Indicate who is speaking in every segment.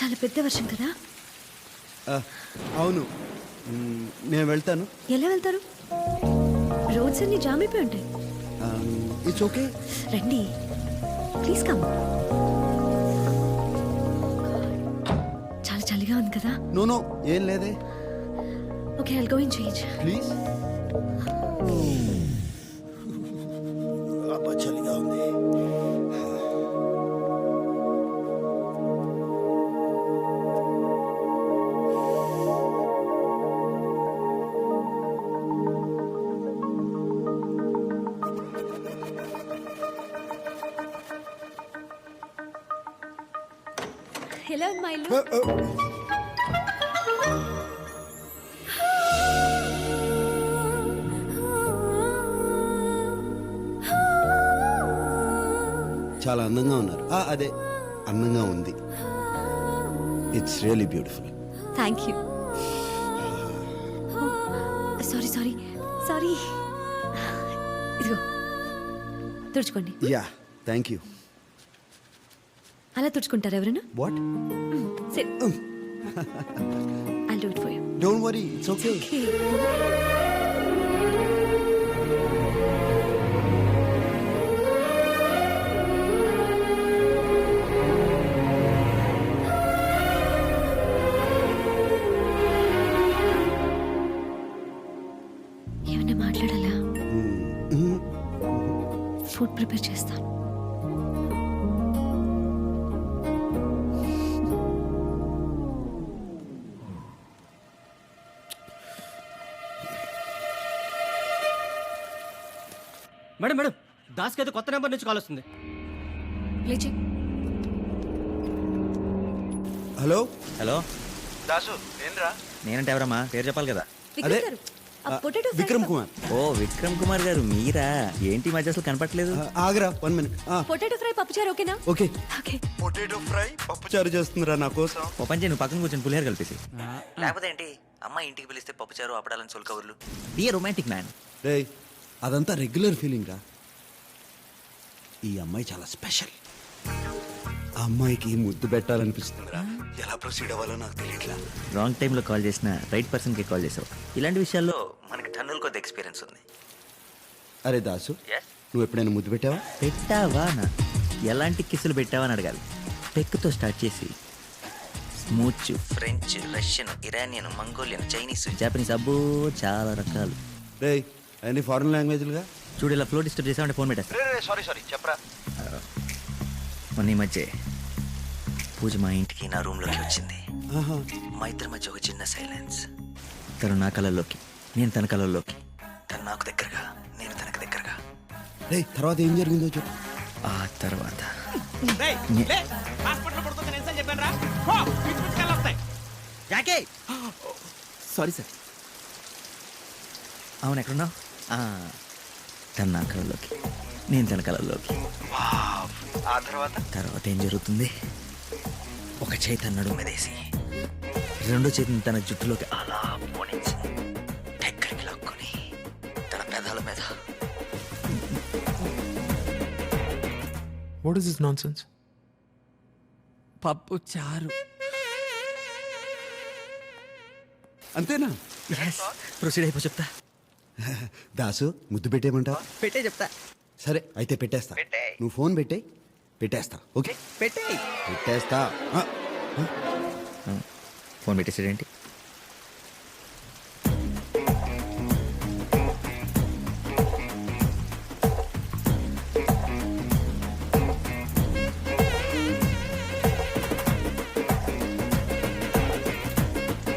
Speaker 1: చాలా పెద్ద వర్షం కదా.
Speaker 2: అవును, నేను వెళ్తాను.
Speaker 1: ఎలా వెళ్తారు? రోడ్స్ అన్ని జామ్ అయిపోయి ఉంటాయి.
Speaker 2: ఇట్స్ ఓకే,
Speaker 1: రండి ప్లీజ్ కమ్. చాలా చలిగా ఉంది కదా.
Speaker 2: నో నో, ఏం లేదే.
Speaker 1: Okay, I'll go in change.
Speaker 2: Please. అబ్బా చలిగా ఉంది.
Speaker 1: ఎలా ఉంది మా ఇల్లు?
Speaker 2: చాలా అందంగా ఉన్నారు. అదే అందంగా ఉంది. It's really beautiful.
Speaker 1: Thank you. Sorry sorry sorry. ఇదిగో తుడుచుకోండి.
Speaker 2: Yeah thank you.
Speaker 1: అలా తుడుచుకుంటారు ఎవరైనా?
Speaker 2: What?
Speaker 1: I'll do it for you.
Speaker 2: Don't worry, it's okay.
Speaker 1: ఏమన్నా మాట్లాడాలా? ఫుడ్ ప్రిపేర్ చేస్తాను.
Speaker 3: మేడం మేడం, దాస్కి అయితే కొత్త నెంబర్ నుంచి కాల్ వస్తుంది.
Speaker 1: లేచి.
Speaker 2: హలో
Speaker 4: హలో
Speaker 2: దాసు, ఏంద్రా?
Speaker 4: నేనంటే ఎవరమ్మా? పేరు చెప్పాలి కదా.
Speaker 2: అదే,
Speaker 1: విక్రమ్ గారు, ఆ పొటాటో ఫ్రై
Speaker 2: విక్రమ్
Speaker 1: తో-
Speaker 2: కుమార్.
Speaker 4: ఓ విక్రమ్ కుమార్ గారు మీరా? ఏంటి ఈ మధ్య అసలు కనపట్లేదు.
Speaker 2: ఆగరా 1 minute.
Speaker 1: పొటాటో ఫ్రై పప్పుచారు ఓకేనా?
Speaker 2: ఓకే.
Speaker 1: ఓకే.
Speaker 2: పొటాటో ఫ్రై పప్పుచారు చేస్తుందిరా నా కోసం.
Speaker 4: ఓ పని చేయి, నువ్వు పక్కన కూర్చొని పులిహార కలిపేసి. లేకపోతే ఏంటి, అమ్మాయి ఇంటికి పిలిస్తే పప్పుచారు అప్పడాలని సోల్ కవర్లు. Be romantic man.
Speaker 2: రేయ్, అదంతా రెగ్యులర్ ఫీలింగ్ రా. ఈ అమ్మాయి చాలా స్పెషల్. ఆ అమ్మాయికి ముద్దు పెట్టాలనిపిస్తుందిరా. ఎలా ప్రొసీడ్ అవ్వాలో నాకు తెలియట్లా.
Speaker 4: రాంగ్ టైంలో కాల్ చేసిన రైట్ పర్సన్కి కాల్ చేసావు. ఇలాంటి విషయాల్లో మనకి టన్నుల కొద్ది ఎక్స్పీరియన్స్ ఉంది.
Speaker 2: అరే దాసు, నువ్వు ఎప్పుడైనా ముద్దు పెట్టావా?
Speaker 4: పెట్టావా నా? ఎలాంటి కిస్సులు పెట్టావా అని అడగాలి. పెక్కుతో స్టార్ట్ చేసి smooch, French, Russian, Iranian, Mongolian, Chinese, Japanese, అబ్బో చాలా రకాలు.
Speaker 2: రేయ్, అన్ని ఫారెన్ లాంగ్వేజ్లుగా.
Speaker 4: చూడు, ఇలా ఫ్లో డిస్టర్బ్ చేసామంటే ఫోన్ పెట్టేస్తా.
Speaker 2: సారీ చెప్పరా.
Speaker 4: మొన్న ఈ మధ్య పూజ మా ఇంటికి నా రూమ్లోకి వచ్చింది.
Speaker 2: ఆహా.
Speaker 4: మా ఇద్దరి మధ్య ఒక చిన్న సైలెన్స్. తను నా కళల్లోకి, నేను తన కళల్లోకి. తను నాకు దగ్గరగా, నేను తనకు దగ్గరగా.
Speaker 2: రేయ్, తర్వాత ఏం జరిగిందో చెప్పు.
Speaker 4: ఆ తర్వాత సారీ సార్. అవును, ఎక్కడున్నావు? తను నా కళల్లోకి, నేను తన కళల్లోకి.
Speaker 2: ఆ
Speaker 4: తర్వాత ఏం జరుగుతుంది? ఒక చేయి తన నడుము మీదేసి రెండో చేతిని తన జుట్టులోకి అలా పోనించి దగ్గరికి లాక్కొని తన పెదాల మీద.
Speaker 5: What is this nonsense?
Speaker 3: పప్పు చారు.
Speaker 2: అంతేనా?
Speaker 4: ప్రొసీడ్ అయిపో చెప్తా.
Speaker 2: దాసు, ముద్దు పెట్టేయమంటావా?
Speaker 4: పెట్టే చెప్తా.
Speaker 2: సరే అయితే పెట్టేస్తా.
Speaker 4: పెట్టేయ్.
Speaker 2: నువ్వు ఫోన్ పెట్టేస్తా. ఓకే,
Speaker 4: పెట్టే.
Speaker 2: పెట్టేస్తా.
Speaker 4: ఫోన్ పెట్టేసాడేంటి?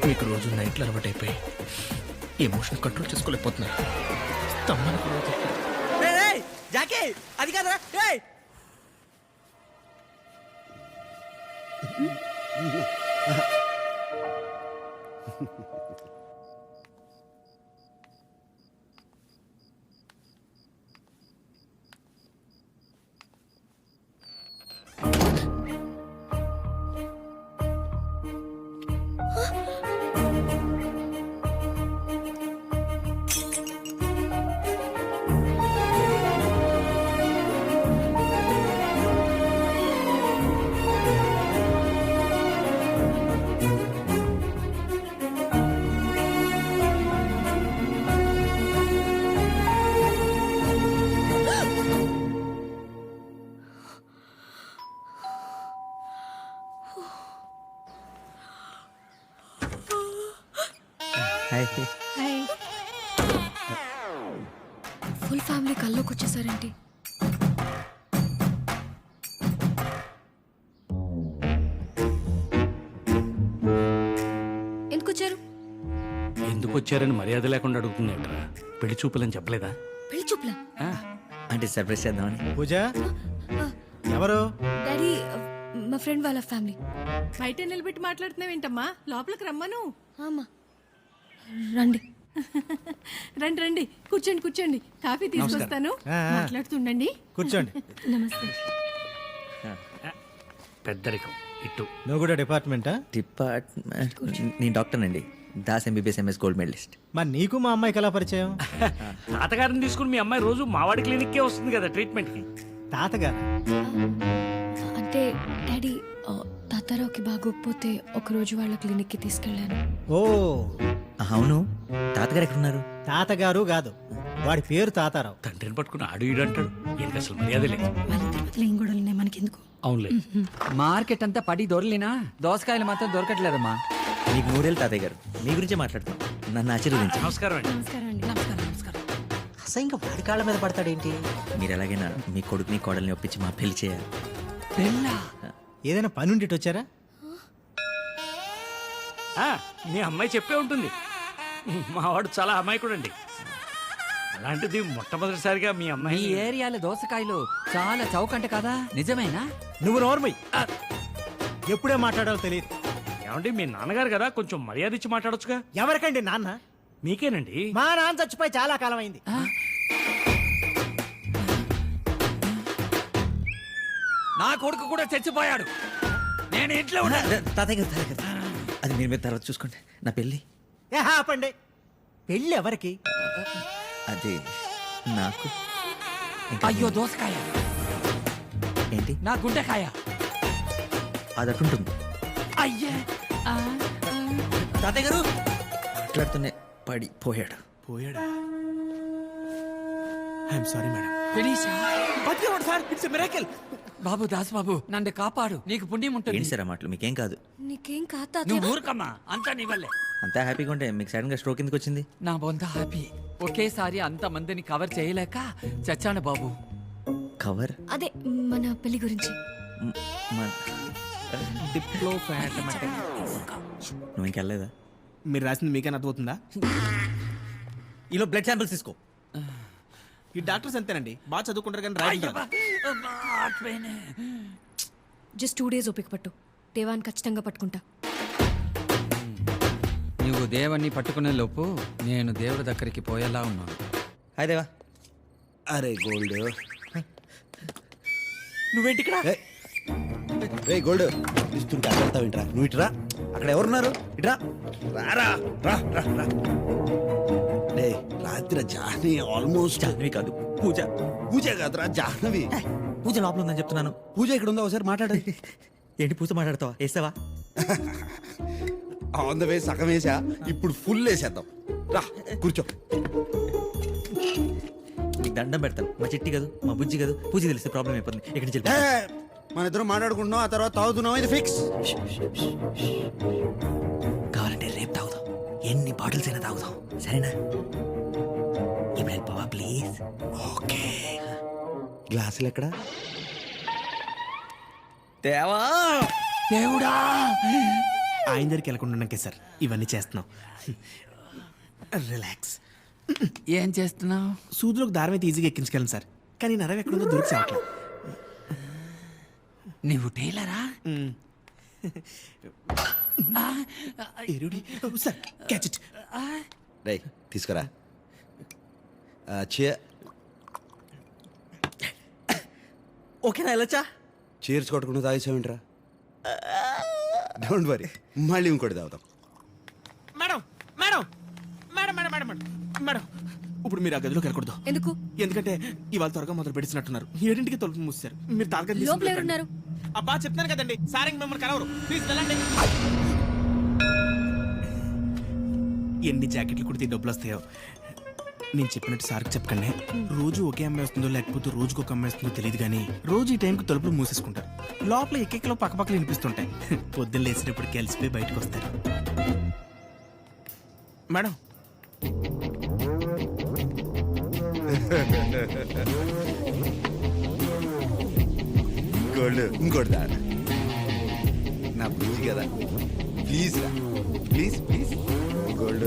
Speaker 5: మీకు రోజు నైట్లు అలవాటు అయిపోయి ఎమోషన్ కంట్రోల్ చేసుకోలేకపోతున్నారు. తమ్మని కూడా వదలరు.
Speaker 4: జాకే, అది కాదురా. హాయ్.
Speaker 1: హాయ్. ఫుల్ ఫ్యామిలీ కల్లోకి వచ్చేసారేంటి? ఎందుకు వచ్చారు?
Speaker 6: ఎందుకు వచ్చారని మర్యాద లేకుండా అడుగుతుందేంట్రా? పెళ్లి చూపులని చెప్పలేదా?
Speaker 1: పెళ్లి చూపులా?
Speaker 6: ఆ,
Speaker 4: అంటే సర్ప్రైజ్ చేద్దామని.
Speaker 5: పూజ ఎవరు?
Speaker 1: డాడీ మా ఫ్రెండ్ వాళ్ళ ఫ్యామిలీ.
Speaker 7: బయట నిలబెట్టి మాట్లాడుతున్నావేంటమ్మా? లోపలికి రమ్మను.
Speaker 1: ఆమా రండి.
Speaker 7: రండి రండి, కూర్చోండి కూర్చోండి, కాఫీ తీసుకొస్తాను. మాట్లాడుతుండండి.
Speaker 5: కూర్చోండి.
Speaker 1: నమస్తే.
Speaker 6: పెద్దరికం ఇటు.
Speaker 5: నువ్వు కూడా డిపార్ట్మెంటా?
Speaker 4: డిపార్ట్మెంట్ నేను డాక్టర్ అండి. Das MBBS MS gold medalist.
Speaker 5: మరి నీకు మా అమ్మాయికి ఎలా పరిచయం?
Speaker 6: తాతగారిని తీసుకుని మీ అమ్మాయి రోజు మావాడి క్లినిక్కే వస్తుంది కదా ట్రీట్మెంట్కి.
Speaker 5: తాతగారు?
Speaker 1: అంటే డాడీ తాతారావుకి బాగోకపోతే ఒకరోజు వాళ్ళ క్లినిక్కి తీసుకెళ్ళాను.
Speaker 5: ఓ
Speaker 4: అవును, తాతగారు ఎక్కడున్నారు?
Speaker 5: తాతగారు కాదు, వాడి పేరు తాతారావు.
Speaker 6: తండ్రిని పట్టుకుని ఆడు ఈడు అంటాడు. ఈయనకి అసలు మర్యాద లేదు.
Speaker 1: వాళ్ళిద్దరి మధ్యలో ఏం గొడవలున్నాయి మనకెందుకు?
Speaker 6: అవునులే.
Speaker 8: మార్కెట్ అంతా పడి దొరలినా దోసకాయలు మాత్రం దొరకట్లేదమ్మా.
Speaker 4: మీకు 3 ఏళ్ళు తాతయ్య గారు. మీ గురించే మాట్లాడుతాం. నన్ను ఆశీర్వదించండి.
Speaker 6: నమస్కారం అండి.
Speaker 1: నమస్కారం అండి. నమస్కారం.
Speaker 5: అసలు ఇంకా వాడి కాళ్ళ మీద పడతాడేంటి?
Speaker 4: మీరు ఎలాగైనా మీ కొడుకుని కోడల్ని ఒప్పించి మా పెళ్లి చేయాలి.
Speaker 8: పెళ్ళా?
Speaker 5: ఏదైనా పని ఉండి వచ్చారా?
Speaker 6: ఆ, మీ అమ్మాయి చెప్పే ఉంటుంది. మావాడు చాలా అమాయకుడండి. అలాంటిది మొట్టమొదటిసారిగా మీ
Speaker 8: ఈ
Speaker 6: అమ్మాయి
Speaker 8: ఏరియాలో దోసకాయలు చాలా చౌకంట కదా, నిజమేనా?
Speaker 5: నువ్వు నోర్మయ్యి. ఎప్పుడే మాట్లాడాలో తెలియదు.
Speaker 6: ఏమండి మీ నాన్నగారు కదా, కొంచెం మర్యాద ఇచ్చి మాట్లాడొచ్చుగా.
Speaker 5: ఎవరికండి నాన్న?
Speaker 6: మీకేనండి.
Speaker 5: మా నాన్న చచ్చిపోయి చాలా కాలం అయింది.
Speaker 8: నా కొడుకు కూడా చచ్చిపోయాడు. నేను ఇంట్లో ఉన్నా.
Speaker 4: తాతయ్య గారు, తాతయ్య గారు, అది మీరు మీద తర్వాత చూసుకోండి. నా పెళ్ళి
Speaker 5: ఏ ఆపండి. పెళ్ళి ఎవరికి?
Speaker 4: అది నాకు. ఇంకా
Speaker 8: అయ్యో దోసకాయ,
Speaker 4: ఏంటి?
Speaker 8: నా గుండెకాయ.
Speaker 4: అది అటుంటుంది.
Speaker 8: అయ్యే
Speaker 4: తాతయ్య గారు మాట్లాడుతూనే పడిపోయాడు.
Speaker 5: పోయాడా? I'm sorry madam.
Speaker 8: ఫినిషా?
Speaker 5: బతికేవాడు sir. It's miracle.
Speaker 8: Babu Das బాబు, నన్ను కాపాడు, నీకు పుణ్యం ఉంటుంది.
Speaker 4: ఏంటి సార్ ఆ మాటలు? మీకేం కాదు.
Speaker 1: నీకేం కాదు
Speaker 8: నువ్వు ఊరుకమ్మా, అంతా నీ వల్లే.
Speaker 4: అంతా హ్యాపీగా ఉంటే మీకు సడన్ గా స్ట్రోక్ ఎందుకు వచ్చింది?
Speaker 8: నా బొంద హ్యాపీ. ఒకేసారి అంత మందిని కవర్ చేయలేక చచ్చాను బాబు.
Speaker 4: కవర్?
Speaker 1: అదే మన పెళ్లి గురించి.
Speaker 4: నువ్వు ఇంకెళ్ళలేదా?
Speaker 5: మీరు రాసింది మీకేనా అర్థమవుతుందా?
Speaker 4: ఈలో బ్లడ్ శాంపిల్స్ తీసుకో.
Speaker 5: ఈ డాక్టర్స్ అంతేనండి, బాగా చదువుకుంటారు కానీ రాయడం
Speaker 1: జస్ట్ 2 days ఓపిక పట్టు. దేవాన్ని ఖచ్చితంగా పట్టుకుంటా.
Speaker 8: నువ్వు దేవుణ్ణి పట్టుకునే లోపు నేను దేవుడి దగ్గరికి పోయేలా ఉన్నాను.
Speaker 4: హాయ్ దేవా.
Speaker 2: అరే గోల్డ్,
Speaker 4: నువ్వేంటి ఇక్కడ?
Speaker 2: రే గోల్డ్, ఇస్తుంటే అక్కడ వింటరా. నువ్వు ఇటురా. అక్కడ ఎవరున్నారు? ఇట్రా. రారా, రా రా రా. డే రాత్రి జాహ్నవి ఆల్మోస్ట్.
Speaker 4: జాహ్నవి కాదు, పూజ.
Speaker 2: పూజ కాదురా, జాహ్నవి.
Speaker 4: పూజ లోపల ఉందని చెప్తున్నాను.
Speaker 2: పూజ ఇక్కడ ఉందా? ఒకసారి మాట్లాడు.
Speaker 4: ఏంటి పూజ మాట్లాడతావా? వేసావా?
Speaker 2: ఆన్ ద వే సగం వేసా, ఇప్పుడు ఫుల్ వేసేద్దాం. రా కూర్చో.
Speaker 4: నీకు దండం పెడతాను. మా చిట్టి కాదు, మా బుజ్జి కాదు. పూజ తెలిస్తే ప్రాబ్లం అయిపోతుంది. ఎక్కడి నుంచి
Speaker 2: ఏ, మన ఇద్దరం మాట్లాడుకుంటున్నాం, ఆ తర్వాత తాగుతున్నాం. ఇది ఫిక్స్.
Speaker 4: కావాలంటే రేపు తాగుదాం, ఎన్ని బాటిల్స్ అయినా తాగుదాం, సరేనా? ఇప్పుడు వెళ్ళిపోవా ప్లీజ్?
Speaker 2: ఓకే. గ్లాసులు ఎక్కడా?
Speaker 4: దేవా,
Speaker 8: దేవుడా,
Speaker 5: ఆయన దగ్గరికి వెళ్ళకుండా సార్ ఇవన్నీ చేస్తున్నాం. రిలాక్స్.
Speaker 8: ఏం చేస్తున్నావు?
Speaker 5: సూదులకు దారం అయితే ఈజీగా ఎక్కించగలను సార్, కానీ నరం ఎక్కడుందో దొరికి చావట్లేదు.
Speaker 8: నువ్వు టైలరా?
Speaker 5: ఎరుడి సార్, క్యాచ్ ఇట్.
Speaker 2: రే తీసుకురా. చే
Speaker 4: ఓకేనా? వెళ్ళొచ్చా?
Speaker 2: చీర్స్ కొట్టకుండా తాగేసావేంట్రా? డోంట్ వరీ, మళ్ళీ ఇంకోటి తాగుతాం.
Speaker 5: Madam madam madam madam madam madam madam, ఇప్పుడు మీరు ఆ గదిలోకి వెళ్ళకూడదు.
Speaker 1: ఎందుకు?
Speaker 5: ఎందుకంటే ఇవాళ త్వరగా మొదలు పెడుతున్నట్టున్నారు. 7ంటికి తలుపు మూసారు. మీరు తాగదు.
Speaker 1: లోపల ఎవరున్నారు?
Speaker 5: అబ్బా చెప్తాను కదండి, సార్ ఇంక మిమ్మల్ని కలవరు. ప్లీజ్ వెళ్ళండి. ఎన్ని జాకెట్లు కుడితే డబ్బులు వస్తాయో. నేను చెప్పినట్టు సార్కి చెప్పకండి. రోజు ఒకే అమ్మాయి వస్తుందో లేకపోతే రోజుకు ఒక అమ్మాయి వస్తుందో తెలియదు, కానీ రోజు ఈ టైంకి తలుపులు మూసేసుకుంటారు. లోపల ఎక్కెక్కలో పక్కపక్కలు వినిపిస్తుంటాయి. పొద్దున్న లేచినప్పుడు కలిసిపోయి బయటకు వస్తారు. మేడం
Speaker 2: గోల్డ్ ఇంకోటి దా నా బుజ్జి కదా ప్లీజ్ రా ప్లీజ్ ప్లీజ్ గోల్డ్